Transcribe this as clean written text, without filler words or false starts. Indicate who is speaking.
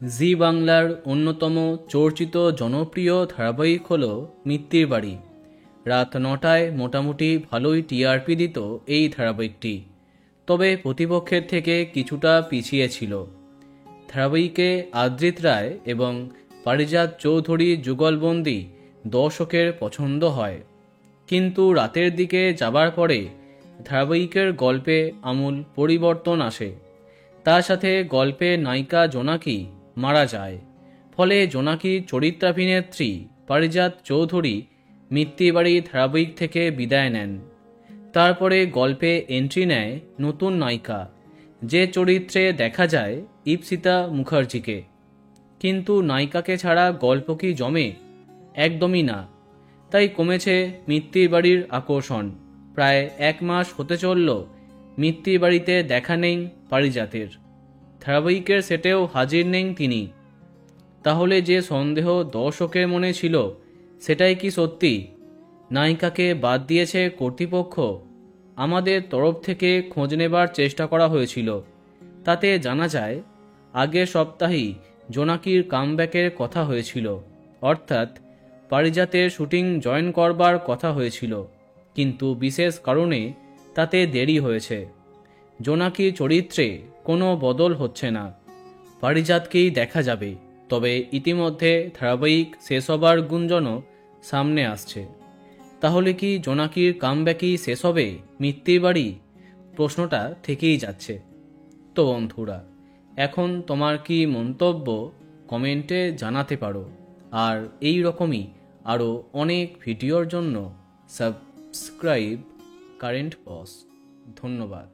Speaker 1: জি বাংলার অন্যতম চর্চিত জনপ্রিয় ধারাবাহিক হল মিত্তির বাড়ি। রাত ৯টায় মোটামুটি ভালোই টিআরপি দিত এই ধারাবাহিকটি, তবে প্রতিপক্ষের থেকে কিছুটা পিছিয়ে ছিল। ধারাবাহিকে আদ্রিত রায় এবং পারিজাত চৌধুরী যুগলবন্দি দর্শকের পছন্দ হয়, কিন্তু রাতের দিকে যাবার পরে ধারাবাহিকের গল্পে আমূল পরিবর্তন আসে। তার সাথে গল্পে নায়িকা জোনাকি মারা যায়, ফলে জোনাকির চরিত্রাভিনেত্রী পারিজাত চৌধুরী মিত্তির বাড়ি ধারাবাহিক থেকে বিদায় নেন। তারপরে গল্পে এন্ট্রি নেয় নতুন নায়িকা, যে চরিত্রে দেখা যায় ইপ্সিতা মুখার্জিকে। কিন্তু নায়িকাকে ছাড়া গল্প কি জমে? একদমই না। তাই কমেছে মিত্তির বাড়ির আকর্ষণ। প্রায় ১ মাস হতে চলল মিত্তির বাড়িতে দেখা নেই পারিজাতের। ধারাবাহিকের সেটেও হাজির নেই তিনি। তাহলে যে সন্দেহ দর্শকের মনে ছিল, সেটাই কি সত্যি? নায়িকাকে বাদ দিয়েছে কর্তৃপক্ষ? আমাদের তরফ থেকে খোঁজ নেবার চেষ্টা করা হয়েছিল। তাতে জানা যায় আগের সপ্তাহেই জোনাকির কামব্যাকের কথা হয়েছিল, অর্থাৎ পারিজাতের শুটিং জয়েন করবার কথা হয়েছিল, কিন্তু বিশেষ কারণে তাতে দেরি হয়েছে। জোনাকির চরিত্রে কোনো বদল হচ্ছে না, পারিজাতকেই দেখা যাবে। তবে ইতিমধ্যে ধারাবাহিক শেষ হবার গুঞ্জনও সামনে আসছে। তাহলে কি জোনাকির কামব্যাকই শেষ হবে মিত্তির বাড়ি? প্রশ্নটা থেকেই যাচ্ছে। তো বন্ধুরা, এখন তোমার কি মন্তব্য কমেন্টে জানাতে পারো। আর এই রকমই আরও অনেক ভিডিওর জন্য সাবস্ক্রাইব কারেন্ট পজ। ধন্যবাদ।